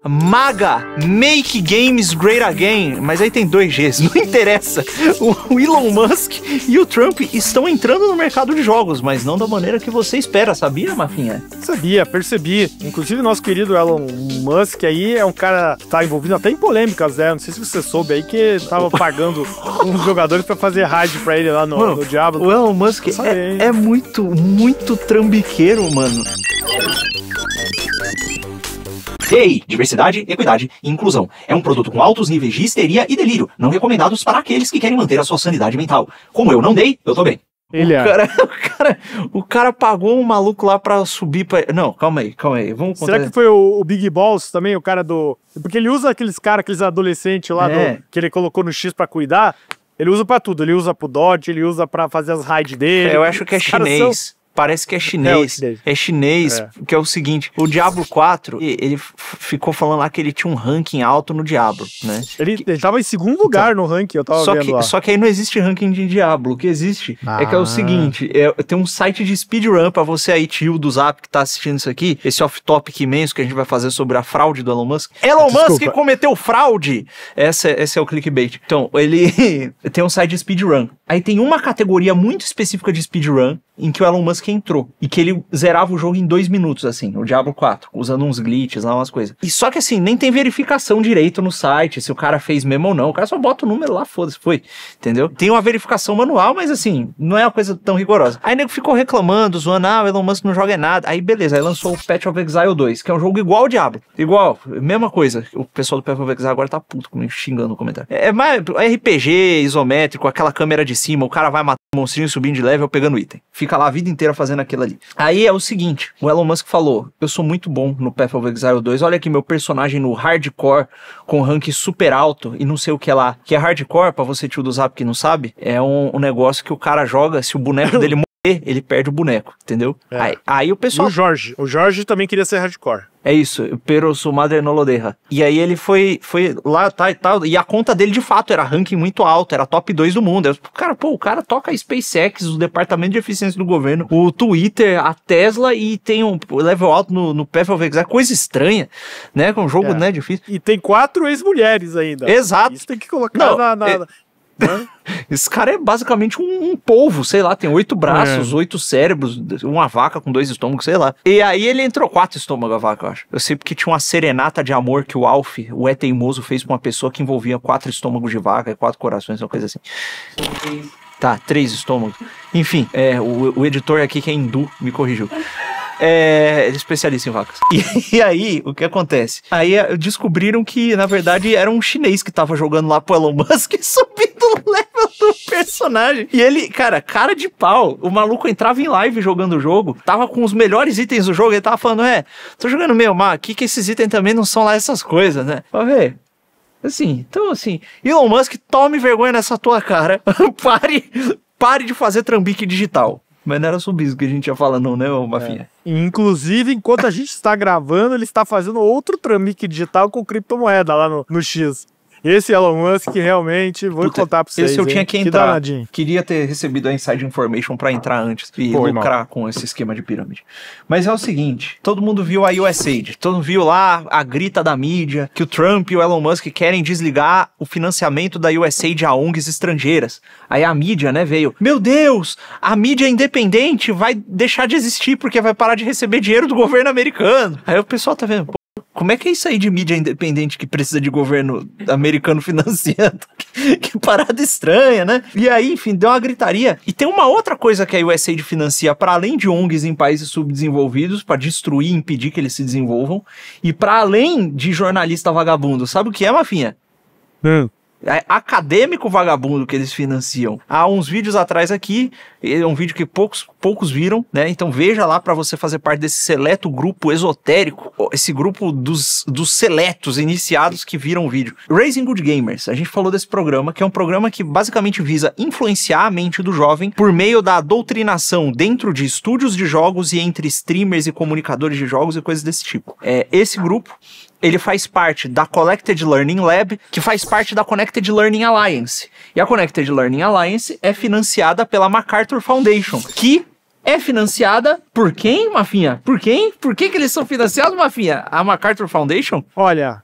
MAGA, Make Games Great Again, mas aí tem 2 Gs, não interessa. O Elon Musk e o Trump estão entrando no mercado de jogos, mas não da maneira que você espera, sabia, Mafinha? Sabia, percebi. Inclusive, nosso querido Elon Musk aí é um cara que tá envolvido até em polêmicas, né? Não sei se você soube aí que tava pagando uns jogadores pra fazer raid pra ele lá no Diablo. O Elon Musk é muito trambiqueiro, mano. TI, diversidade, equidade e inclusão. É um produto com altos níveis de histeria e delírio, não recomendados para aqueles que querem manter a sua sanidade mental. Como eu não dei, eu tô bem. O cara pagou um maluco lá pra subir pra... Não, calma aí. Vamos contar. Será que foi o Big Balls também, o cara do... Porque ele usa aqueles adolescentes lá que ele colocou no X pra cuidar. Ele usa pra tudo. Ele usa pro Dodge, ele usa pra fazer as raids dele. Eu acho que é chinês. Parece que é chinês. É chinês, que é o seguinte, o Diablo 4, ele ficou falando lá que ele tinha um ranking alto no Diablo, né? Ele tava em segundo lugar no ranking, eu tava vendo lá. Só que aí não existe ranking de Diablo, o que existe é que é o seguinte, tem um site de speedrun pra você aí, tio do Zap que tá assistindo isso aqui, esse off-topic imenso que a gente vai fazer sobre a fraude do Elon Musk. Elon Musk cometeu fraude! Esse é o clickbait. Então, ele tem um site de speedrun. Aí tem uma categoria muito específica de speedrun em que o Elon Musk entrou. E que ele zerava o jogo em 2 minutos, assim, o Diablo 4, usando uns glitches lá, umas coisas. E só que assim, nem tem verificação direito no site, se o cara fez mesmo ou não. O cara só bota o número lá, foda-se, foi. Entendeu? Tem uma verificação manual, mas assim, não é uma coisa tão rigorosa. Aí o nego ficou reclamando, zoando, o Elon Musk não joga nada. Aí beleza, aí lançou o Path of Exile 2, que é um jogo igual ao Diablo. Igual, mesma coisa. O pessoal do Path of Exile agora tá puto comigo, xingando no comentário. É mais RPG isométrico, aquela câmera de cima, o cara vai matar o monstrinho subindo de level, pegando item. Fica lá a vida inteira fazendo aquilo ali. Aí é o seguinte, o Elon Musk falou, eu sou muito bom no Path of Exile 2, olha aqui meu personagem no hardcore, com rank super alto e não sei o que lá. Que é hardcore, pra você tio do Zap que não sabe, é um negócio que o cara joga, se o boneco dele morrer, ele perde o boneco, entendeu? Aí o pessoal... O Jorge também queria ser hardcore. É isso, pero su madre no lo deja. E aí ele foi lá, tá e tal, e a conta dele de fato era ranking muito alto, era top 2 do mundo. O cara toca a SpaceX, o Departamento de Eficiência do Governo, o Twitter, a Tesla e tem um level alto no Path of Exile, coisa estranha, né, com um jogo, né, difícil. E tem 4 ex-mulheres ainda. Exato. Isso tem que colocar Esse cara é basicamente um polvo, sei lá, tem 8 braços, 8 cérebros, uma vaca com 2 estômagos, sei lá. E aí ele entrou 4 estômagos a vaca, eu acho. Eu sei porque tinha uma serenata de amor que o Alf, o É Teimoso, fez pra uma pessoa que envolvia 4 estômagos de vaca e 4 corações, uma coisa assim. Tá, 3 estômagos. Enfim, o editor aqui que é hindu me corrigiu. Ele é especialista em vacas. E aí, o que acontece? Aí descobriram que, na verdade, era um chinês que tava jogando lá pro Elon Musk subindo o level do personagem. E ele, cara de pau. O maluco entrava em live jogando o jogo, tava com os melhores itens do jogo, ele tava falando, tô jogando meio mal aqui, que esses itens também não são lá essas coisas, né? Pra ver. Assim, então assim, Elon Musk, tome vergonha nessa tua cara. Pare de fazer trambique digital. Mas não era sobre isso que a gente ia falar não, né, Mafinha? Inclusive, enquanto a gente está gravando, ele está fazendo outro trambique digital com criptomoeda lá no X. Esse Elon Musk realmente, vou contar pra vocês. Esse eu tinha que entrar. Queria ter recebido a Inside Information pra entrar antes e lucrar com esse esquema de pirâmide. Mas é o seguinte, todo mundo viu a USAID, todo mundo viu lá a grita da mídia que o Trump e o Elon Musk querem desligar o financiamento da USAID a ONGs estrangeiras. Aí a mídia, né, veio, meu Deus, a mídia independente vai deixar de existir porque vai parar de receber dinheiro do governo americano. Aí o pessoal tá vendo, como é que é isso aí de mídia independente que precisa de governo americano financiando? Que parada estranha, né? E aí, enfim, deu uma gritaria. E tem uma outra coisa que a USAID financia, para além de ONGs em países subdesenvolvidos, para destruir e impedir que eles se desenvolvam, e para além de jornalista vagabundo. Sabe o que é, Mafinha? Acadêmico vagabundo que eles financiam. Há uns vídeos atrás aqui, é um vídeo que poucos viram, né? Então veja lá para você fazer parte desse seleto grupo esotérico, esse grupo dos seletos iniciados que viram o vídeo. Raising Good Gamers, a gente falou desse programa, que é um programa que basicamente visa influenciar a mente do jovem por meio da doutrinação dentro de estúdios de jogos e entre streamers e comunicadores de jogos e coisas desse tipo. Esse grupo, ele faz parte da Connected Learning Lab, que faz parte da Connected Learning Alliance. E a Connected Learning Alliance é financiada pela MacArthur Foundation, que é financiada por quem, Mafinha? Por quem? Por que eles são financiados, Mafinha? A MacArthur Foundation? Olha,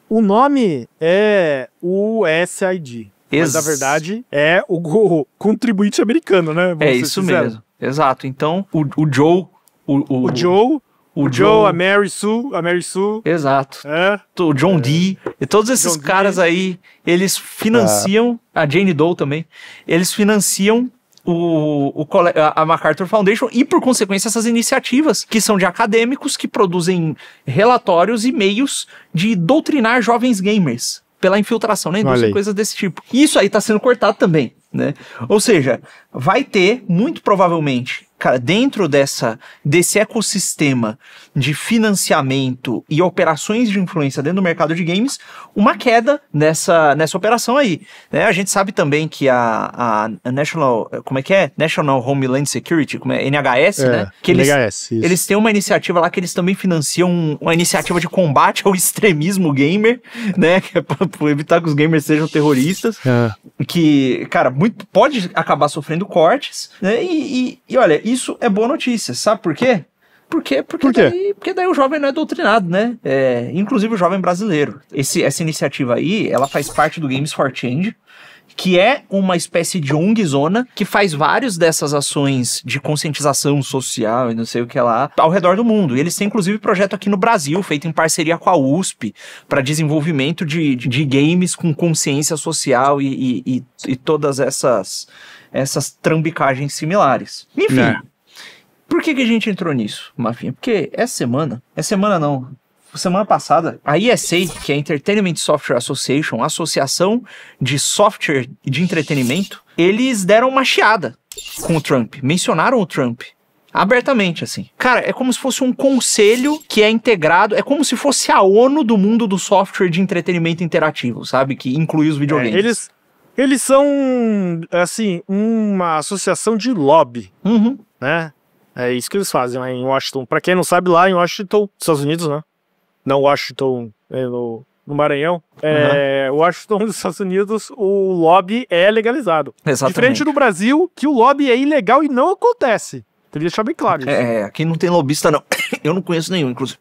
o nome é USAID. Mas, na verdade, é o contribuinte americano, né? É isso mesmo. Exato. Então, o Joe... O Joe, a Mary Sue. Exato. O John Dee. E todos esses caras aí, eles financiam... A Jane Doe também. Eles financiam a MacArthur Foundation e, por consequência, essas iniciativas que são de acadêmicos que produzem relatórios e meios de doutrinar jovens gamers pela infiltração na indústria, coisas desse tipo. E isso aí tá sendo cortado também, né? Ou seja, vai ter, muito provavelmente, cara, dentro desse ecossistema de financiamento e operações de influência dentro do mercado de games, uma queda nessa operação aí, né? A gente sabe também que a National, como é que é? National Homeland Security, como é? NHS, né? Que eles têm uma iniciativa lá que eles também financiam uma iniciativa de combate ao extremismo gamer, né? Que é pra evitar que os gamers sejam terroristas, que, cara, pode acabar sofrendo cortes, né? E olha, isso é boa notícia, sabe por quê? Porque daí o jovem não é doutrinado, né? Inclusive o jovem brasileiro. Essa iniciativa aí, ela faz parte do Games for Change, que é uma espécie de ONG-zona que faz várias dessas ações de conscientização social e não sei o que lá ao redor do mundo. E eles têm inclusive projeto aqui no Brasil, feito em parceria com a USP, para desenvolvimento de games com consciência social e todas essas trambicagens similares. Enfim, por que a gente entrou nisso, Mafinha? Porque semana passada, a ESA, que é a Entertainment Software Association, Associação de Software de Entretenimento, eles deram uma chiada com o Trump, mencionaram o Trump abertamente, assim. Cara, é como se fosse um conselho que é integrado, é como se fosse a ONU do mundo do software de entretenimento interativo, sabe? Que inclui os videogames. Eles são, assim, uma associação de lobby, né? É isso que eles fazem lá em Washington. Pra quem não sabe, lá em Washington, Estados Unidos, né? Não Washington no Maranhão. Washington, nos Estados Unidos, o lobby é legalizado. Exatamente. Diferente do Brasil, que o lobby é ilegal e não acontece. Queria deixar bem claro isso. Aqui não tem lobista, não. Eu não conheço nenhum, inclusive.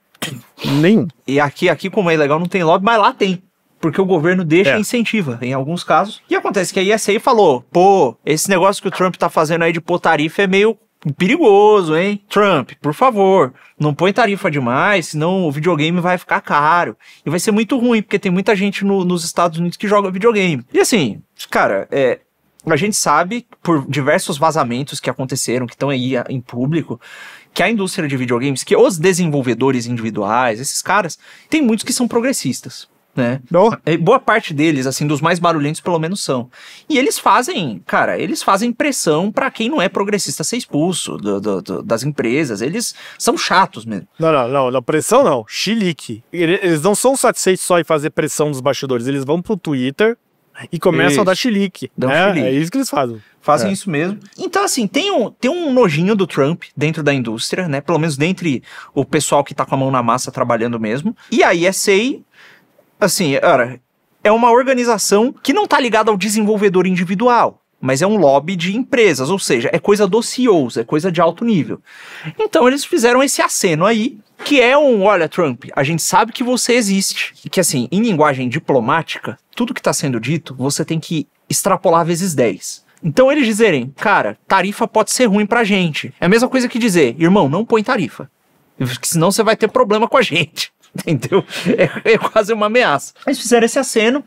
Nenhum. E aqui, como é ilegal, não tem lobby, mas lá tem. Porque o governo deixa e incentiva, em alguns casos. E acontece que a ESA falou, pô, esse negócio que o Trump tá fazendo aí de pôr tarifa é meio perigoso, hein? Trump, por favor, não põe tarifa demais, senão o videogame vai ficar caro. E vai ser muito ruim, porque tem muita gente nos Estados Unidos que joga videogame. E assim, cara, a gente sabe, por diversos vazamentos que aconteceram, que estão aí em público, que a indústria de videogames, que os desenvolvedores individuais, esses caras, tem muitos que são progressistas, né? Boa parte deles, assim, dos mais barulhentos pelo menos são. E eles fazem pressão pra quem não é progressista ser expulso das empresas. Eles são chatos mesmo. Não, pressão não, chilique. Eles não são satisfeitos só em fazer pressão nos bastidores, eles vão pro Twitter e começam a dar chilique. É isso que eles fazem. Fazem isso mesmo. Então, assim, tem um nojinho do Trump dentro da indústria, né? Pelo menos dentre o pessoal que tá com a mão na massa trabalhando mesmo. E a ESA, assim, cara, é uma organização que não tá ligada ao desenvolvedor individual, mas é um lobby de empresas, ou seja, é coisa dos CEOs, é coisa de alto nível. Então eles fizeram esse aceno aí, que é olha, Trump, a gente sabe que você existe. E que, assim, em linguagem diplomática, tudo que tá sendo dito, você tem que extrapolar vezes 10. Então eles dizerem, cara, tarifa pode ser ruim pra gente. É a mesma coisa que dizer, irmão, não põe tarifa, senão você vai ter problema com a gente. Entendeu? É quase uma ameaça. Eles fizeram esse aceno,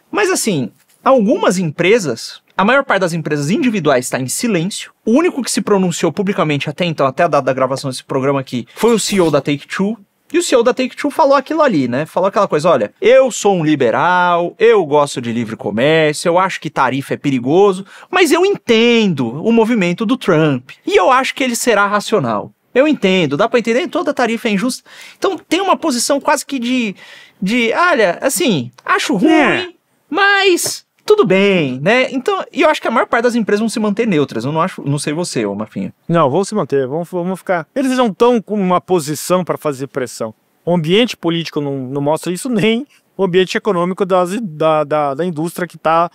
mas assim, algumas empresas, a maior parte das empresas individuais está em silêncio. O único que se pronunciou publicamente até então, até a data da gravação desse programa aqui, foi o CEO da Take-Two. E o CEO da Take-Two falou aquilo ali, né? Falou aquela coisa, olha, eu sou um liberal, eu gosto de livre comércio, eu acho que tarifa é perigoso, mas eu entendo o movimento do Trump. E eu acho que ele será racional. Eu entendo, dá pra entender, toda tarifa é injusta. Então tem uma posição quase que de olha, assim, acho ruim, mas tudo bem, né? Então, e eu acho que a maior parte das empresas vão se manter neutras. Eu não sei você, ô Mafinha. Não, vão se manter, vão ficar. Eles não estão com uma posição para fazer pressão. O ambiente político não mostra isso, nem o ambiente econômico da indústria que tá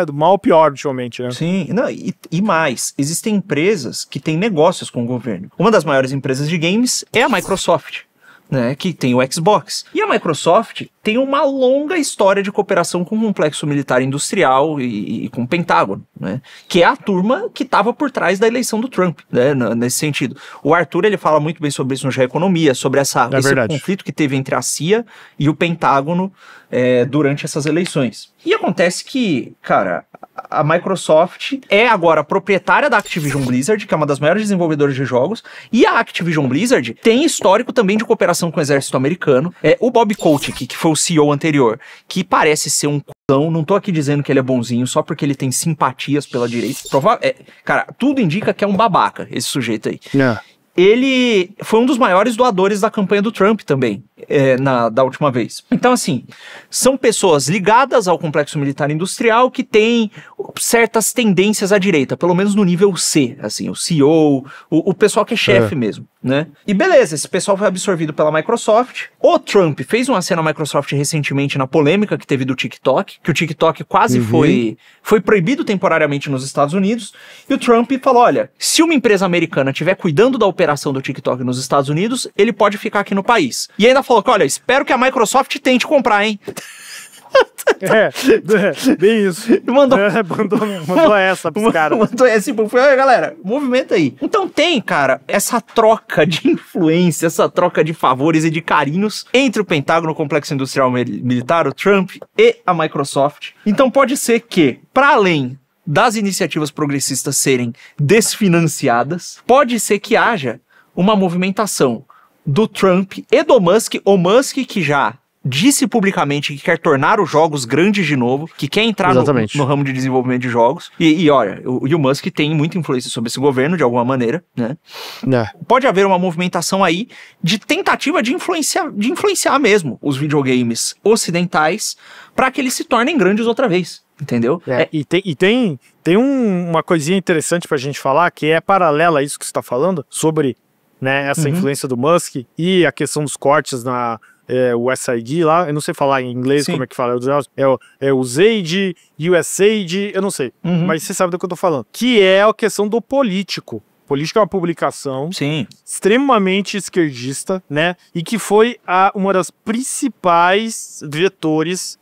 do mal ao pior, ultimamente, né? Sim, não, e mais, existem empresas que têm negócios com o governo. Uma das maiores empresas de games é a Microsoft, né, que tem o Xbox. E a Microsoft tem uma longa história de cooperação com o complexo militar industrial e com o Pentágono, né, que é a turma que estava por trás da eleição do Trump, né, nesse sentido. O Arthur, ele fala muito bem sobre isso no Geoeconomia, sobre esse conflito que teve entre a CIA e o Pentágono durante essas eleições. E acontece que, cara, a Microsoft é agora proprietária da Activision Blizzard, que é uma das maiores desenvolvedoras de jogos, e a Activision Blizzard tem histórico também de cooperação com o exército americano. O Bob Kotick, que foi o CEO anterior, que parece ser um cuzão, não tô aqui dizendo que ele é bonzinho só porque ele tem simpatias pela direita. Cara, tudo indica que é um babaca, esse sujeito aí. Ele foi um dos maiores doadores da campanha do Trump também, da última vez. Então, assim, são pessoas ligadas ao complexo militar industrial que têm certas tendências à direita, pelo menos no nível C, assim, o CEO, o pessoal que é chefe mesmo, né? E beleza, esse pessoal foi absorvido pela Microsoft. O Trump fez uma cena na Microsoft recentemente na polêmica que teve do TikTok, que o TikTok quase foi proibido temporariamente nos Estados Unidos, e o Trump falou, olha, se uma empresa americana estiver cuidando da operação do TikTok nos Estados Unidos, ele pode ficar aqui no país. E ainda falou que, olha, espero que a Microsoft tente comprar, hein? Bem isso. Mandou essa pros caras. Mandou essa, tipo, olha, galera, movimenta aí. Então tem, cara, essa troca de influência, essa troca de favores e de carinhos entre o Pentágono, o Complexo Industrial Militar, o Trump e a Microsoft. Então pode ser que, para além das iniciativas progressistas serem desfinanciadas, pode ser que haja uma movimentação do Trump e do Musk, o Musk que já disse publicamente que quer tornar os jogos grandes de novo, que quer entrar no ramo de desenvolvimento de jogos. E olha, o Musk tem muita influência sobre esse governo, de alguma maneira, né? Pode haver uma movimentação aí de tentativa de influenciar mesmo os videogames ocidentais para que eles se tornem grandes outra vez. Entendeu? E tem uma coisinha interessante pra gente falar, que é paralela a isso que você tá falando, sobre, né, essa influência do Musk e a questão dos cortes na USAID lá, eu não sei falar em inglês como é que fala, é o ZAID, USAID, eu não sei, mas você sabe do que eu tô falando, que é a questão do Político. Político é uma publicação extremamente esquerdista, né, e que foi uma das principais vetores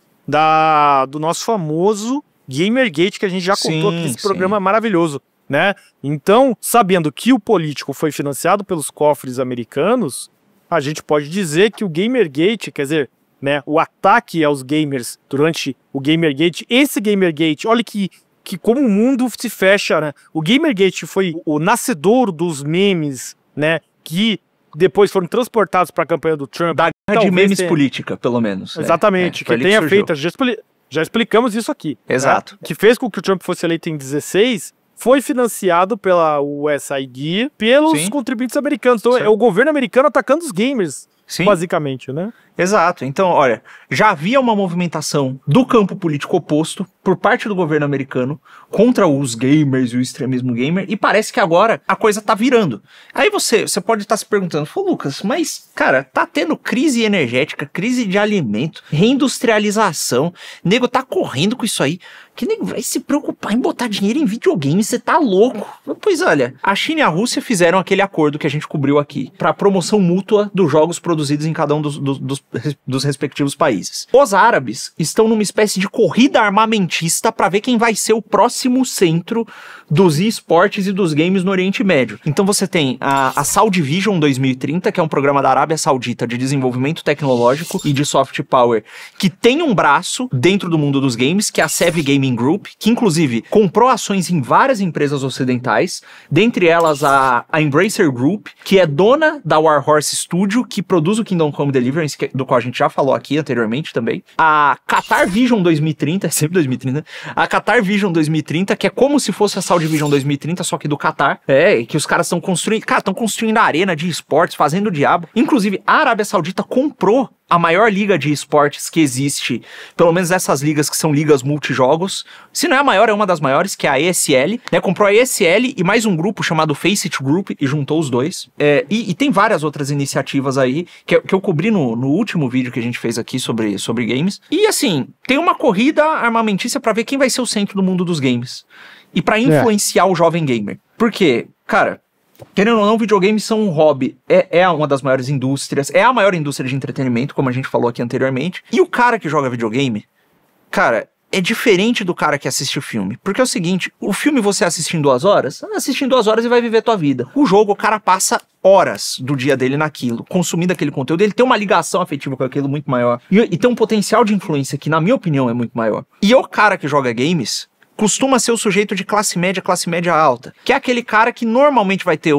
do nosso famoso Gamergate, que a gente já contou aqui nesse programa maravilhoso, né? Então, sabendo que o Político foi financiado pelos cofres americanos, a gente pode dizer que o Gamergate, quer dizer, né, o ataque aos gamers durante o Gamergate, esse Gamergate, olha que como o mundo se fecha, né? O Gamergate foi o nascedor dos memes, né, que depois foram transportados para a campanha do Trump. Da guerra de memes política, pelo menos. Exatamente, que tenha feito, já explicamos isso aqui. Exato. Né? Que fez com que o Trump fosse eleito em 2016, foi financiado pela USAID, pelos contribuintes americanos. Então é o governo americano atacando os gamers, basicamente, né? Exato. Então, olha, já havia uma movimentação do campo político oposto por parte do governo americano contra os gamers e o extremismo gamer, e parece que agora a coisa tá virando. Aí você pode estar se perguntando, Lucas, mas, cara, tá tendo crise energética, crise de alimento, reindustrialização, nego tá correndo com isso aí, que nego vai se preocupar em botar dinheiro em videogame, você tá louco. Pois olha, a China e a Rússia fizeram aquele acordo que a gente cobriu aqui, pra promoção mútua dos jogos produzidos em cada um dos respectivos países. Os árabes estão numa espécie de corrida armamentista para ver quem vai ser o próximo centro dos esportes e dos games no Oriente Médio. Então você tem a Saudi Vision 2030, que é um programa da Arábia Saudita de desenvolvimento tecnológico e de soft power, que tem um braço dentro do mundo dos games, que é a Sev Gaming Group, que inclusive comprou ações em várias empresas ocidentais, dentre elas a Embracer Group, que é dona da Warhorse Studio, que produz o Kingdom Come Deliverance, do qual a gente já falou aqui anteriormente também. A Qatar Vision 2030, é sempre 2030, a Qatar Vision 2030, que é como se fosse a Saudi Vision 2030, só que do Qatar, que os caras estão construindo, estão construindo a arena de esportes, fazendo o diabo. Inclusive, a Arábia Saudita comprou a maior liga de esportes que existe, pelo menos essas ligas que são ligas multijogos. Se não é a maior, é uma das maiores, que é a ESL, né? Comprou a ESL e mais um grupo chamado Faceit Group e juntou os dois. E tem várias outras iniciativas aí que eu cobri no último vídeo que a gente fez aqui sobre games. E assim, tem uma corrida armamentícia pra ver quem vai ser o centro do mundo dos games. E pra influenciar o jovem gamer. Por quê? Cara, querendo ou não, videogames são um hobby. É uma das maiores indústrias. É a maior indústria de entretenimento, como a gente falou aqui anteriormente. E o cara que joga videogame, cara, é diferente do cara que assiste o filme. Porque é o seguinte, o filme você assiste em 2 horas, assiste em 2 horas e vai viver tua vida. O jogo, o cara passa horas do dia dele naquilo, consumindo aquele conteúdo. Ele tem uma ligação afetiva com aquilo muito maior. E tem um potencial de influência que, na minha opinião, é muito maior. E o cara que joga games costuma ser o sujeito de classe média alta, que é aquele cara que normalmente vai ter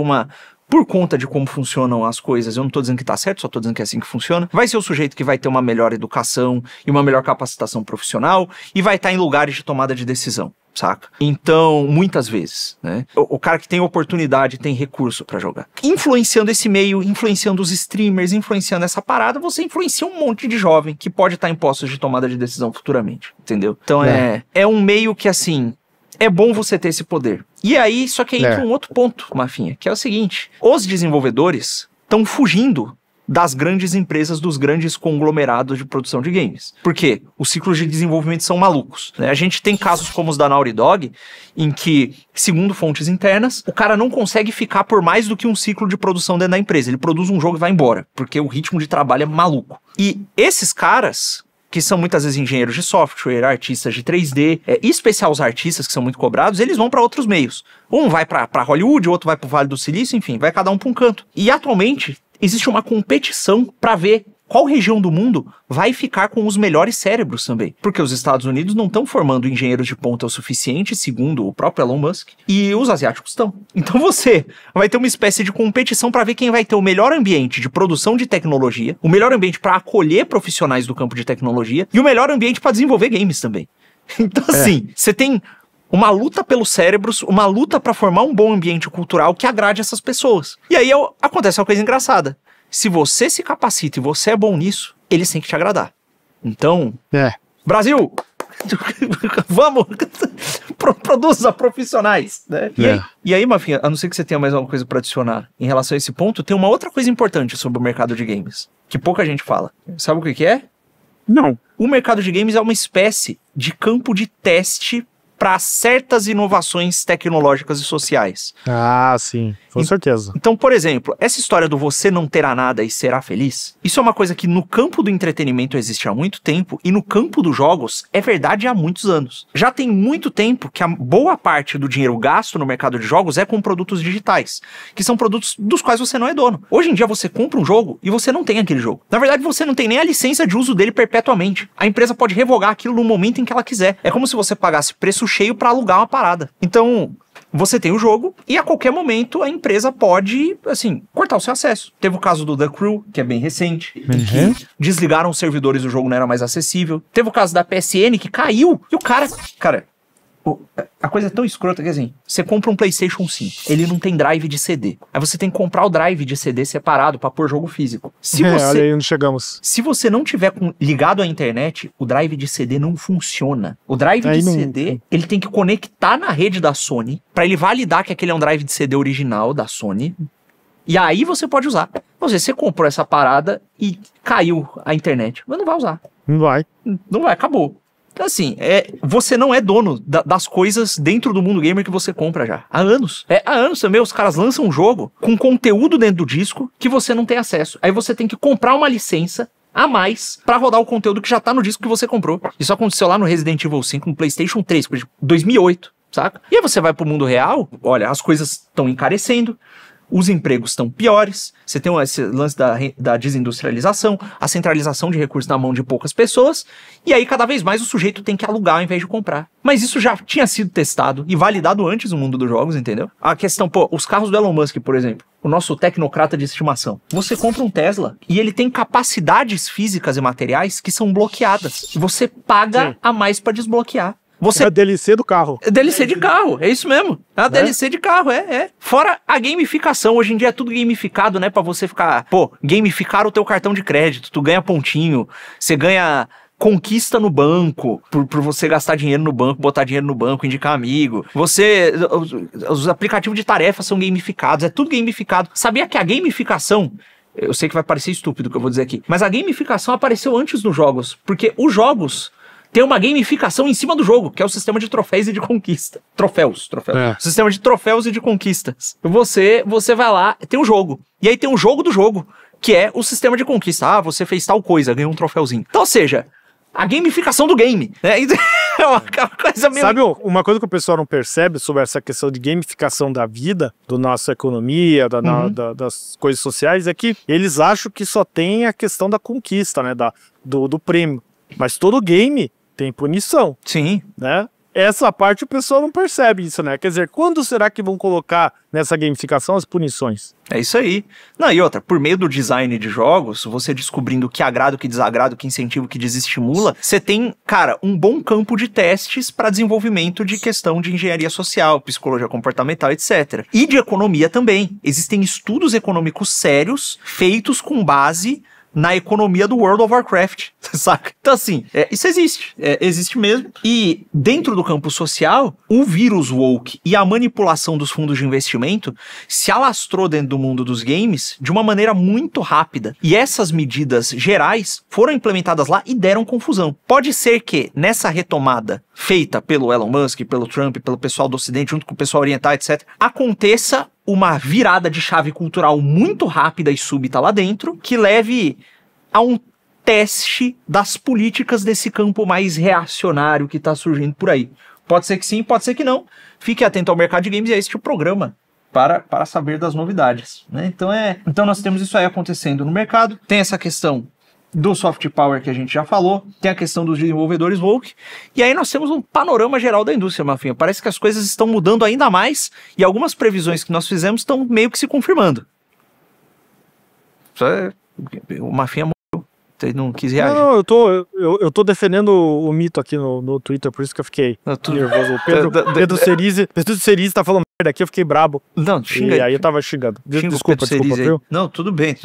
por conta de como funcionam as coisas, eu não tô dizendo que tá certo, só tô dizendo que é assim que funciona, vai ser o sujeito que vai ter uma melhor educação e uma melhor capacitação profissional e vai estar em lugares de tomada de decisão, saca? Então, muitas vezes, né? O cara que tem oportunidade, tem recurso pra jogar. Influenciando esse meio, influenciando os streamers, influenciando essa parada, você influencia um monte de jovem que pode estar em postos de tomada de decisão futuramente, entendeu? Então é um meio que, assim, é bom você ter esse poder. E aí, só que aí entra um outro ponto, Mafinha, que é o seguinte, os desenvolvedores estão fugindo das grandes empresas, dos grandes conglomerados de produção de games. Por quê? Os ciclos de desenvolvimento são malucos, né? A gente tem casos como os da Naughty Dog, em que, segundo fontes internas, o cara não consegue ficar por mais do que um ciclo de produção dentro da empresa. Ele produz um jogo e vai embora, porque o ritmo de trabalho é maluco. E esses caras, que são muitas vezes engenheiros de software, artistas de 3D, em especial os artistas que são muito cobrados, eles vão para outros meios. Um vai para Hollywood, outro vai para o Vale do Silício, enfim, vai cada um para um canto. E atualmente existe uma competição para ver qual região do mundo vai ficar com os melhores cérebros também. Porque os Estados Unidos não estão formando engenheiros de ponta o suficiente, segundo o próprio Elon Musk, e os asiáticos estão. Então você vai ter uma espécie de competição para ver quem vai ter o melhor ambiente de produção de tecnologia, o melhor ambiente para acolher profissionais do campo de tecnologia e o melhor ambiente para desenvolver games também. Então assim, você tem uma luta pelos cérebros, uma luta para formar um bom ambiente cultural que agrade essas pessoas. E aí acontece uma coisa engraçada. Se você se capacita e você é bom nisso, eles têm que te agradar. Então, Brasil, vamos, produza profissionais, né? E aí, Mafinha, a não ser que você tenha mais alguma coisa para adicionar em relação a esse ponto, tem uma outra coisa importante sobre o mercado de games, que pouca gente fala. Sabe o que é? Não. O mercado de games é uma espécie de campo de teste para certas inovações tecnológicas e sociais. Ah, sim, com certeza. Então, por exemplo, essa história do você não terá nada e será feliz, isso é uma coisa que no campo do entretenimento existe há muito tempo e no campo dos jogos é verdade há muitos anos. Já tem muito tempo que a boa parte do dinheiro gasto no mercado de jogos é com produtos digitais, que são produtos dos quais você não é dono. Hoje em dia você compra um jogo e você não tem aquele jogo. Na verdade, você não tem nem a licença de uso dele perpetuamente. A empresa pode revogar aquilo no momento em que ela quiser. É como se você pagasse preço cheio para alugar uma parada. Então, você tem o jogo e a qualquer momento a empresa pode, assim, cortar o seu acesso. Teve o caso do The Crew, que é bem recente, em que desligaram os servidores, o jogo não era mais acessível. Teve o caso da PSN, que caiu, e o cara, a coisa é tão escrota que assim, você compra um PlayStation 5, ele não tem drive de CD. Aí você tem que comprar o drive de CD separado pra pôr jogo físico. Olha aí onde chegamos. Se você não tiver ligado à internet, o drive de CD não funciona. O drive de CD, ele tem que conectar na rede da Sony pra ele validar que aquele é um drive de CD original da Sony. E aí você pode usar. Você comprou essa parada e caiu a internet, mas não vai usar. Não vai, acabou. Então, assim, você não é dono das coisas dentro do mundo gamer que você compra já. Há anos. Há anos também os caras lançam um jogo com conteúdo dentro do disco que você não tem acesso. Aí você tem que comprar uma licença a mais pra rodar o conteúdo que já tá no disco que você comprou. Isso aconteceu lá no Resident Evil 5, no PlayStation 3, 2008, saca? E aí você vai pro mundo real, olha, as coisas estão encarecendo, os empregos estão piores, você tem esse lance da desindustrialização, a centralização de recursos na mão de poucas pessoas, e aí cada vez mais o sujeito tem que alugar ao invés de comprar. Mas isso já tinha sido testado e validado antes no mundo dos jogos, entendeu? A questão, os carros do Elon Musk, por exemplo, o nosso tecnocrata de estimação. Você compra um Tesla e ele tem capacidades físicas e materiais que são bloqueadas. E você paga a mais para desbloquear. É a DLC do carro. É DLC de carro, é isso mesmo. É a DLC de carro, Fora a gamificação, hoje em dia é tudo gamificado, né? Pra você ficar, gamificar o teu cartão de crédito, tu ganha pontinho, você ganha conquista no banco, por você gastar dinheiro no banco, botar dinheiro no banco, indicar amigo. Os aplicativos de tarefas são gamificados, é tudo gamificado. Sabia que a gamificação, eu sei que vai parecer estúpido o que eu vou dizer aqui, mas a gamificação apareceu antes dos jogos, porque os jogos têm uma gamificação em cima do jogo, que é o sistema de troféus e de conquista. Troféus. Sistema de troféus e de conquistas. Você vai lá, tem um jogo, e aí tem um jogo do jogo, que é o sistema de conquista. Você fez tal coisa, ganhou um troféuzinho. Então, ou seja, a gamificação do game, né? É uma coisa meio... Sabe uma coisa que o pessoal não percebe sobre essa questão de gamificação da vida, da nossa economia, das coisas sociais, é que eles acham que só tem a questão da conquista, né? Do prêmio. Mas todo game tem punição. Sim. Né? Essa parte o pessoal não percebe isso, né? Quer dizer, quando será que vão colocar nessa gamificação as punições? É isso aí. Não, e outra, por meio do design de jogos, você descobrindo o que agrada, o que desagrada, o que incentiva, o que desestimula, você tem, cara, um bom campo de testes para desenvolvimento de questão de engenharia social, psicologia comportamental, etc. E de economia também. Existem estudos econômicos sérios feitos com base na economia do World of Warcraft, saca? Então assim, isso existe, existe mesmo. E dentro do campo social, o vírus woke e a manipulação dos fundos de investimento se alastrou dentro do mundo dos games de uma maneira muito rápida. E essas medidas gerais foram implementadas lá e deram confusão. Pode ser que nessa retomada feita pelo Elon Musk, pelo Trump, pelo pessoal do Ocidente, junto com o pessoal oriental, etc., aconteça uma virada de chave cultural muito rápida e súbita lá dentro, que leve a um teste das políticas desse campo mais reacionário que está surgindo por aí. Pode ser que sim, pode ser que não. Fique atento ao mercado de games e a este programa para saber das novidades, né? Então nós temos isso aí acontecendo no mercado. Tem essa questão do soft power que a gente já falou, tem a questão dos desenvolvedores woke, e aí nós temos um panorama geral da indústria, Mafinha. Parece que as coisas estão mudando ainda mais, e algumas previsões que nós fizemos estão meio que se confirmando. O Mafinha morreu, ele não quis reagir. Não, eu tô defendendo o mito aqui no Twitter, por isso que eu fiquei nervoso. O Pedro Cerise tá falando merda aqui, eu fiquei brabo. Não, xinga. E aí eu tava xingando. Desculpa, viu? Não, tudo bem.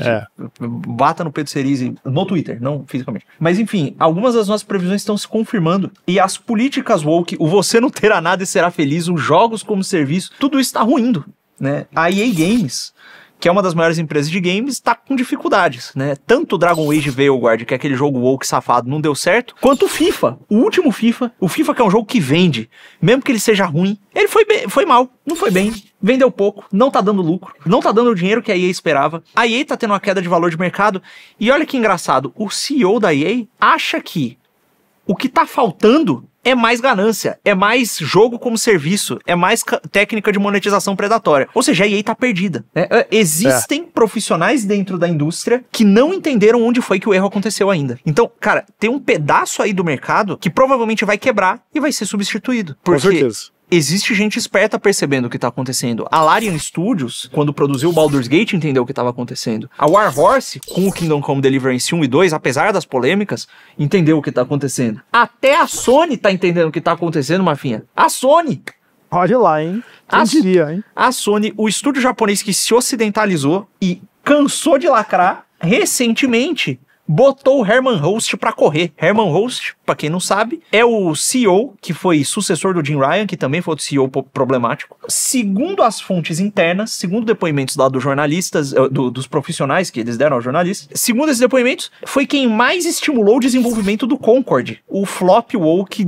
Bata no Pedro Cerise no Twitter, não fisicamente. Mas enfim, algumas das nossas previsões estão se confirmando. E as políticas woke, o você não terá nada e será feliz, os jogos como serviço, tudo isso tá ruindo, né? A EA Games, que é uma das maiores empresas de games, está com dificuldades, né? Tanto o Dragon Age Veilguard, que é aquele jogo woke safado, não deu certo, quanto o FIFA, o último FIFA, o FIFA que é um jogo que vende, mesmo que ele seja ruim, ele foi mal, não foi bem, vendeu pouco, não tá dando lucro, não tá dando o dinheiro que a EA esperava, a EA tá tendo uma queda de valor de mercado, e olha que engraçado, o CEO da EA acha que o que tá faltando é mais ganância, é mais jogo como serviço, é mais técnica de monetização predatória. Ou seja, a EA tá perdida. Existem profissionais dentro da indústria que não entenderam onde foi que o erro aconteceu ainda. Então, cara, tem um pedaço aí do mercado que provavelmente vai quebrar e vai ser substituído. Com certeza. Existe gente esperta percebendo o que tá acontecendo. A Larian Studios, quando produziu o Baldur's Gate, entendeu o que tava acontecendo. A Warhorse, com o Kingdom Come Deliverance 1 e 2, apesar das polêmicas, entendeu o que tá acontecendo. Até a Sony tá entendendo o que tá acontecendo, Mafinha. A Sony! Olha lá, hein? Quem diria, hein? A Sony, o estúdio japonês que se ocidentalizou e cansou de lacrar, recentemente botou o Herman Host pra correr. Herman Host, pra quem não sabe, é o CEO que foi sucessor do Jim Ryan, que também foi outro CEO problemático. Segundo as fontes internas, segundo depoimentos lá dos jornalistas, dos profissionais que eles deram aos jornalistas, segundo esses depoimentos, foi quem mais estimulou o desenvolvimento do Concorde, o flop woke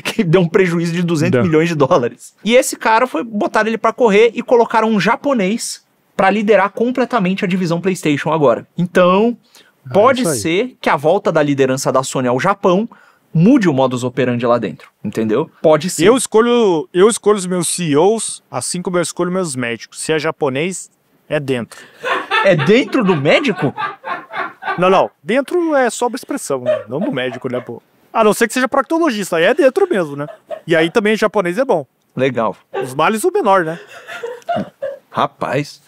que deu um prejuízo de 200 milhões de dólares. E esse cara botaram ele pra correr e colocaram um japonês pra liderar completamente a divisão PlayStation agora. Então, pode ser que a volta da liderança da Sony ao Japão mude o modus operandi lá dentro, entendeu? Pode ser. Eu escolho os meus CEOs, assim como eu escolho meus médicos. Se é japonês, é dentro. É dentro do médico? Não. Dentro é só uma expressão, né? Não do médico, né, pô? A não ser que seja proctologista, aí é dentro mesmo, né? E aí também japonês é bom. Legal. Os males o menor, né? Rapaz...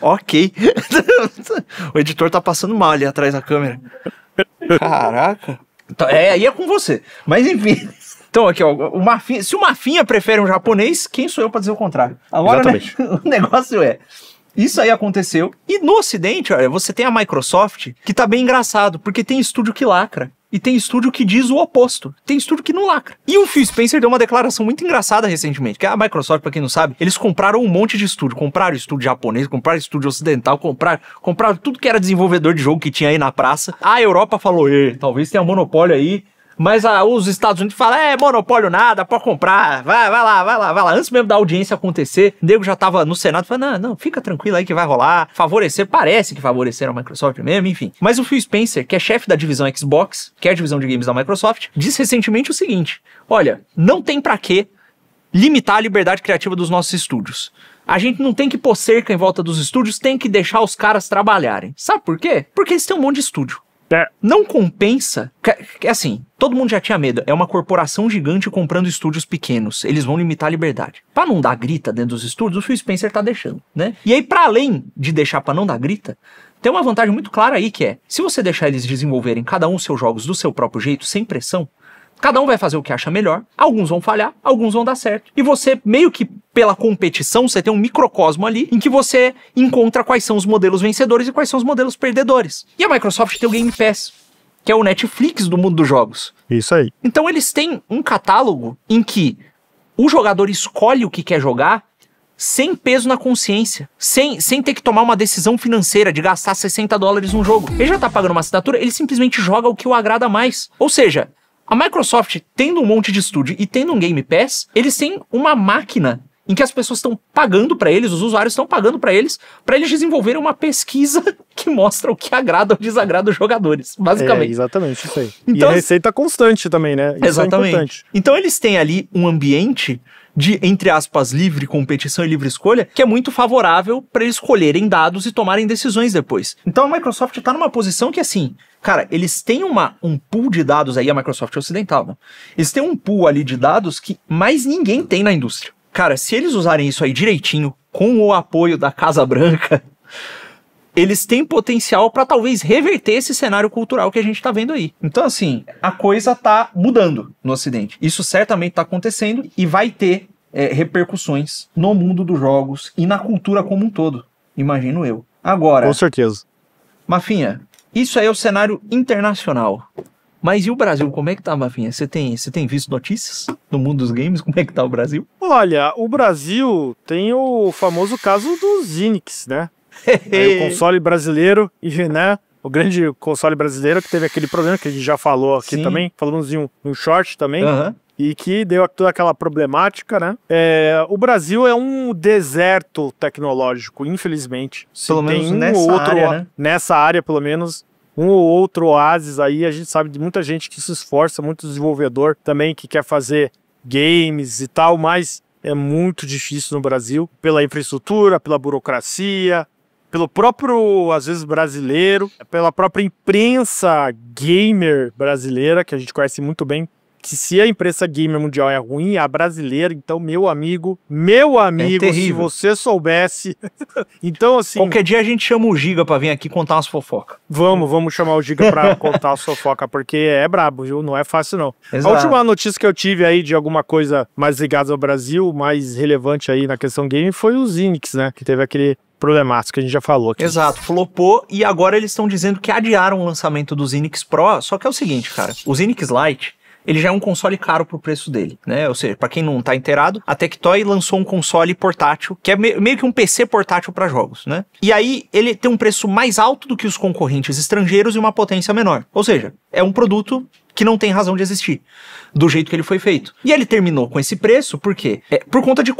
Ok. O editor tá passando mal ali atrás da câmera. Caraca. Aí é com você. Mas enfim. Então, aqui, ó, se o Mafinha prefere um japonês, quem sou eu pra dizer o contrário? Agora, né, o negócio é... Isso aí aconteceu. E no Ocidente, olha, você tem a Microsoft, que tá bem engraçado, porque tem estúdio que lacra. E tem estúdio que diz o oposto. Tem estúdio que não lacra. E o Phil Spencer deu uma declaração muito engraçada recentemente, que a Microsoft, pra quem não sabe, eles compraram um monte de estúdio. Compraram estúdio japonês, compraram estúdio ocidental, compraram tudo que era desenvolvedor de jogo que tinha aí na praça. A Europa falou, talvez tenha monopólio aí. Mas os Estados Unidos falam, monopólio nada, pode comprar, vai lá. Antes mesmo da audiência acontecer, o nego já tava no Senado, falando, não, fica tranquilo aí que vai rolar, parece que favoreceram a Microsoft mesmo, enfim. Mas o Phil Spencer, que é chefe da divisão Xbox, que é a divisão de games da Microsoft, disse recentemente o seguinte, olha, não tem pra que limitar a liberdade criativa dos nossos estúdios. A gente não tem que pôr cerca em volta dos estúdios, tem que deixar os caras trabalharem. Sabe por quê? Porque eles têm um monte de estúdio. Não compensa, assim, todo mundo já tinha medo, é uma corporação gigante comprando estúdios pequenos, eles vão limitar a liberdade. Pra não dar grita dentro dos estúdios, o Phil Spencer tá deixando, né? E aí, pra além de deixar pra não dar grita, tem uma vantagem muito clara aí que é, se você deixar eles desenvolverem cada um os seus jogos do seu próprio jeito, sem pressão, cada um vai fazer o que acha melhor, alguns vão falhar, alguns vão dar certo. E você, meio que pela competição, você tem um microcosmo ali em que você encontra quais são os modelos vencedores e quais são os modelos perdedores. E a Microsoft tem o Game Pass, que é o Netflix do mundo dos jogos. Isso aí. Então eles têm um catálogo em que o jogador escolhe o que quer jogar sem peso na consciência, sem ter que tomar uma decisão financeira de gastar $60 num jogo. Ele já tá pagando uma assinatura, ele simplesmente joga o que o agrada mais. Ou seja, a Microsoft, tendo um monte de estúdio e tendo um Game Pass, eles têm uma máquina em que as pessoas estão pagando pra eles, os usuários estão pagando pra eles desenvolverem uma pesquisa que mostra o que agrada ou desagrada os jogadores, basicamente. Exatamente, isso aí. Então, e a receita constante também, né? Isso exatamente. É importante. Então eles têm ali um ambiente de, entre aspas, livre competição e livre escolha, que é muito favorável para eles escolherem dados e tomarem decisões depois. Então a Microsoft tá numa posição que, assim, cara, eles têm um pool de dados aí, a Microsoft é ocidental, né? Eles têm um pool ali de dados que mais ninguém tem na indústria. Cara, se eles usarem isso aí direitinho, com o apoio da Casa Branca, eles têm potencial para talvez reverter esse cenário cultural que a gente tá vendo aí. Então, assim, a coisa tá mudando no Ocidente. Isso certamente tá acontecendo e vai ter repercussões no mundo dos jogos e na cultura como um todo, imagino eu. Agora, com certeza. Mafinha, isso aí é o cenário internacional. Mas e o Brasil, como é que tá, Mafinha? Você tem visto notícias no mundo dos games? Como é que tá o Brasil? Olha, o Brasil tem o famoso caso do Zynix, né? O console brasileiro, né? O grande console brasileiro que teve aquele problema que a gente já falou aqui. Sim. Também. Falamos em um short também. E que deu toda aquela problemática, né? O Brasil é um deserto tecnológico, infelizmente. Pelo menos nessa área, né? Nessa área, pelo menos. Um ou outro oásis aí, a gente sabe de muita gente que se esforça, muito desenvolvedor também que quer fazer games e tal, mas é muito difícil no Brasil, pela infraestrutura, pela burocracia, pelo próprio, às vezes, brasileiro, pela própria imprensa gamer brasileira, que a gente conhece muito bem, que se a imprensa gamer mundial é ruim, a brasileira, então, meu amigo, se você soubesse. Então, assim... Qualquer dia a gente chama o Giga pra vir aqui contar umas fofocas. Vamos chamar o Giga pra contar as fofocas, porque é brabo, viu? Não é fácil, não. Exato. A última notícia que eu tive aí de alguma coisa mais ligada ao Brasil, mais relevante aí na questão game, foi o Zynix, né? Que teve aquele problemático que a gente já falou aqui. Exato, flopou e agora eles estão dizendo que adiaram o lançamento do Zynix Pro, só que é o seguinte, cara, o Zynix Lite, ele já é um console caro pro preço dele, né? Ou seja, pra quem não tá inteirado, a Tectoy lançou um console portátil, que é meio que um PC portátil pra jogos, né? E aí, ele tem um preço mais alto do que os concorrentes estrangeiros e uma potência menor. Ou seja, é um produto que não tem razão de existir, do jeito que ele foi feito. E ele terminou com esse preço, por quê? Por conta de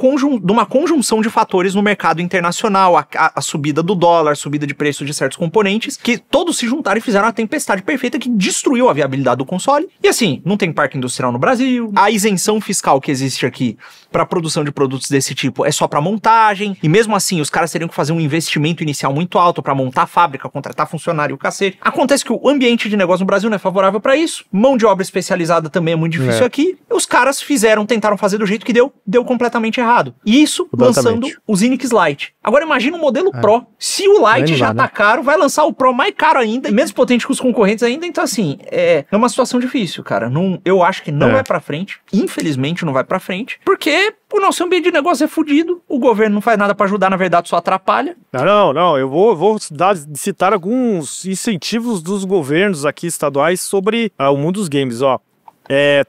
uma conjunção de fatores no mercado internacional, a subida do dólar, a subida de preço de certos componentes, que todos se juntaram e fizeram uma tempestade perfeita que destruiu a viabilidade do console. E assim, não tem parque industrial no Brasil, a isenção fiscal que existe aqui para produção de produtos desse tipo é só para montagem, e mesmo assim os caras teriam que fazer um investimento inicial muito alto para montar a fábrica, contratar funcionário e o cacete. Acontece que o ambiente de negócio no Brasil não é favorável para isso. mão de obra especializada também é muito difícil aqui. Os caras tentaram fazer do jeito que deu completamente errado. E isso lançando o Zinix Lite. Agora imagina o modelo Pro. Se o Lite já tá caro, vai lançar o Pro mais caro ainda, menos potente que os concorrentes ainda. Então assim, é uma situação difícil, cara. Eu acho que não vai pra frente. Infelizmente não vai pra frente. Porque o nosso ambiente de negócio é fudido. O governo não faz nada pra ajudar, na verdade só atrapalha. Não. Eu vou citar alguns incentivos dos governos aqui estaduais sobre o mundo dos games, ó.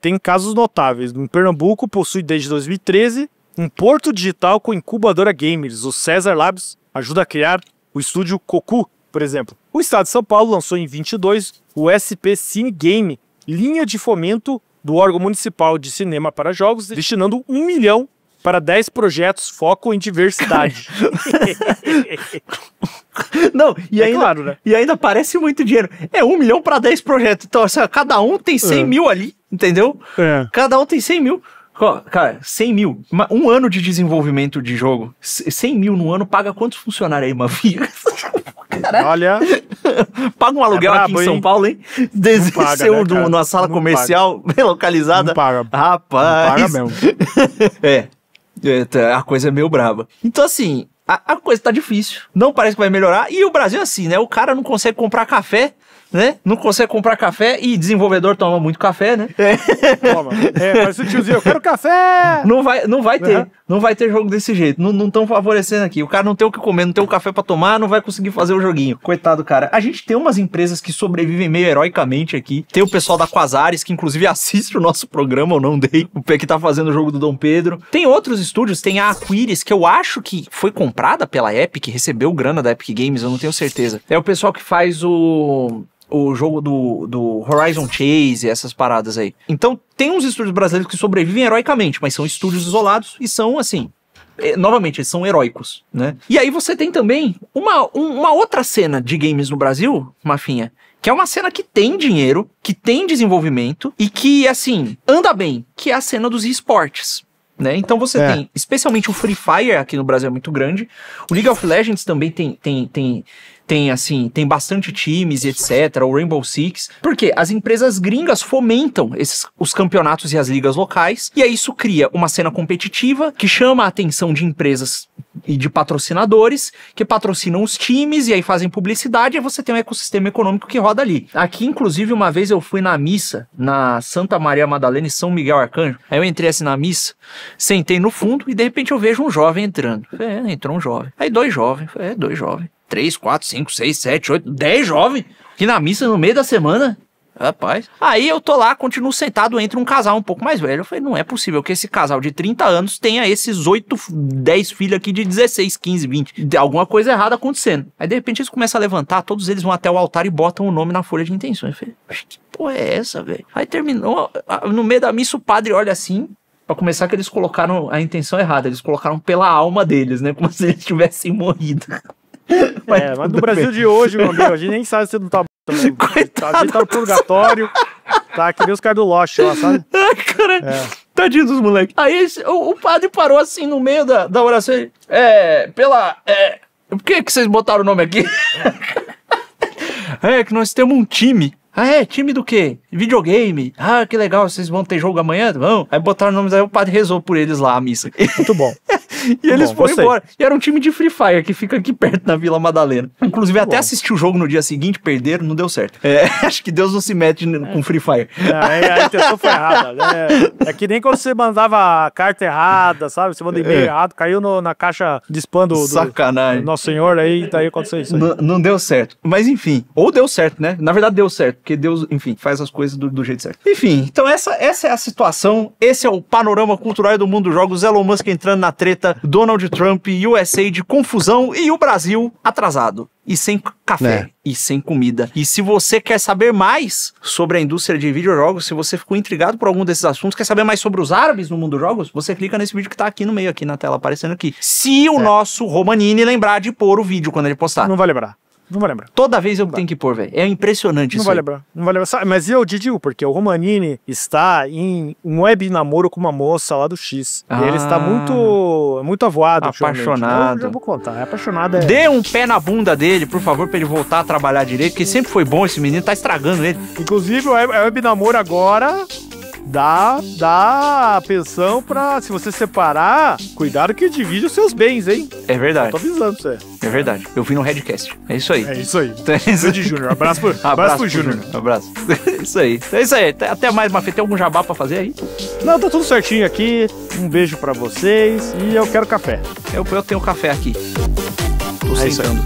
Tem casos notáveis. Em Pernambuco, possui desde 2013 um porto digital com incubadora gamers. O César Labs ajuda a criar o estúdio Cocu, por exemplo. O estado de São Paulo lançou em 22 o SP Cine Game, linha de fomento do órgão municipal de cinema para jogos, destinando 1 milhão para 10 projetos foco em diversidade. Não, e ainda, claro, né? E ainda parece muito dinheiro. 1 milhão para 10 projetos. Então, assim, cada um tem 100 mil ali, entendeu? Cada um tem 100 mil. Cara, 100 mil. Um ano de desenvolvimento de jogo. 100 mil no ano paga quantos funcionários aí, Mafia? Olha. Paga um aluguel aqui em São Paulo, hein? Ser numa sala comercial bem localizada. Não paga. Rapaz. Não paga mesmo. A coisa é meio braba. Então, assim, a coisa tá difícil. Não parece que vai melhorar. E o Brasil é assim, né? O cara não consegue comprar café, né? Não consegue comprar café e desenvolvedor toma muito café, né? Toma. Parece o tiozinho, eu quero café! Não vai ter. Não vai ter jogo desse jeito. Não estão favorecendo aqui. O cara não tem o que comer, não tem o café pra tomar, não vai conseguir fazer o joguinho. Coitado, cara. A gente tem umas empresas que sobrevivem meio heroicamente aqui. Tem o pessoal da Quasares, que inclusive assiste o nosso programa, ou não dei. O P que tá fazendo o jogo do Dom Pedro. Tem outros estúdios, tem a Aquiris, que eu acho que foi comprada pela Epic, recebeu grana da Epic Games, eu não tenho certeza. É o pessoal que faz o jogo do Horizon Chase e essas paradas aí. Então, tem uns estúdios brasileiros que sobrevivem heroicamente, mas são estúdios isolados e são, assim, novamente, eles são heróicos, né? E aí você tem também uma outra cena de games no Brasil, Mafinha, que é uma cena que tem dinheiro, que tem desenvolvimento e que, assim, anda bem, que é a cena dos esportes. Né? Então você tem, especialmente o Free Fire aqui no Brasil é muito grande, o League of Legends também tem bastante times e etc, o Rainbow Six, porque as empresas gringas fomentam os campeonatos e as ligas locais, e aí isso cria uma cena competitiva que chama a atenção de empresas e de patrocinadores, que patrocinam os times e aí fazem publicidade, e aí você tem um ecossistema econômico que roda ali. Aqui, inclusive, uma vez eu fui na missa, na Santa Maria Madalena e São Miguel Arcanjo, aí eu entrei assim na missa, sentei no fundo e de repente eu vejo um jovem entrando. Falei, entrou um jovem. Aí 2 jovens. Falei, 2 jovens. 3, 4, 5, 6, 7, 8, 10 jovens. Que na missa no meio da semana. Rapaz. Aí eu tô lá, continuo sentado entre um casal um pouco mais velho. Eu falei, não é possível que esse casal de 30 anos tenha esses 8, 10 filhos aqui de 16, 15, 20. Tem alguma coisa errada acontecendo. Aí de repente eles começam a levantar, todos eles vão até o altar e botam o nome na folha de intenções. Eu falei, que porra é essa, velho? Aí terminou, no meio da missa o padre olha assim. Pra começar que eles colocaram a intenção errada, eles colocaram pela alma deles, né? Como se eles tivessem morrido. Mas no Brasil de hoje, meu amigo, a gente nem sabe se não tá bom. A gente tá no purgatório, tá que nem os caras do Lost lá, sabe? Ai, cara, tadinho dos moleques. Aí o padre parou assim no meio da oração. Por que vocês botaram o nome aqui? Que nós temos um time. Time do quê? Videogame. Que legal, vocês vão ter jogo amanhã? Vão. Aí botaram o nome, aí o padre rezou por eles lá, a missa. Muito bom. E eles foram embora. E era um time de Free Fire, que fica aqui perto na Vila Madalena. Inclusive, até assisti o jogo no dia seguinte, perderam, não deu certo. Acho que Deus não se mete com Free Fire. A intenção foi errada. É que nem quando você mandava a carta errada, sabe? Você manda e-mail errado, caiu na caixa de spam do Nosso Senhor, aí daí aconteceu isso aí. Não deu certo. Mas enfim, ou deu certo, né? Na verdade deu certo, porque Deus, enfim, faz as coisas do jeito certo. Enfim, então essa é a situação, esse é o panorama cultural do mundo dos jogos, Elon Musk entrando na treta, Donald Trump, USA de confusão e o Brasil atrasado. E sem café, e sem comida. E se você quer saber mais sobre a indústria de videojogos, se você ficou intrigado por algum desses assuntos, quer saber mais sobre os árabes no mundo dos jogos, você clica nesse vídeo que tá aqui no meio, aqui na tela, aparecendo aqui. Se o nosso Romanini lembrar de pôr o vídeo quando ele postar. Não vai lembrar. Não vai lembrar. Toda vez eu tenho que pôr, velho. É impressionante isso. Não vai lembrar. Não vai lembrar. Mas eu te digo, porque o Romanini está em um web namoro com uma moça lá do X. E ele está muito avoado. Apaixonado. Eu já vou contar. É apaixonado. Dê um pé na bunda dele, por favor, pra ele voltar a trabalhar direito, porque sempre foi bom esse menino, tá estragando ele. Inclusive, o web namoro agora... Dá pensão pra, se você separar, cuidado que divide os seus bens, hein? É verdade. Eu tô avisando você. É verdade. Eu vi no Redcast. É isso aí. É isso aí. Grande Júnior. Abraço pro Júnior. Abraço. Isso aí. É isso aí. Até mais, Mafê. Tem algum jabá pra fazer aí? Não, tá tudo certinho aqui. Um beijo pra vocês e eu quero café. Eu tenho café aqui. Tô sentando.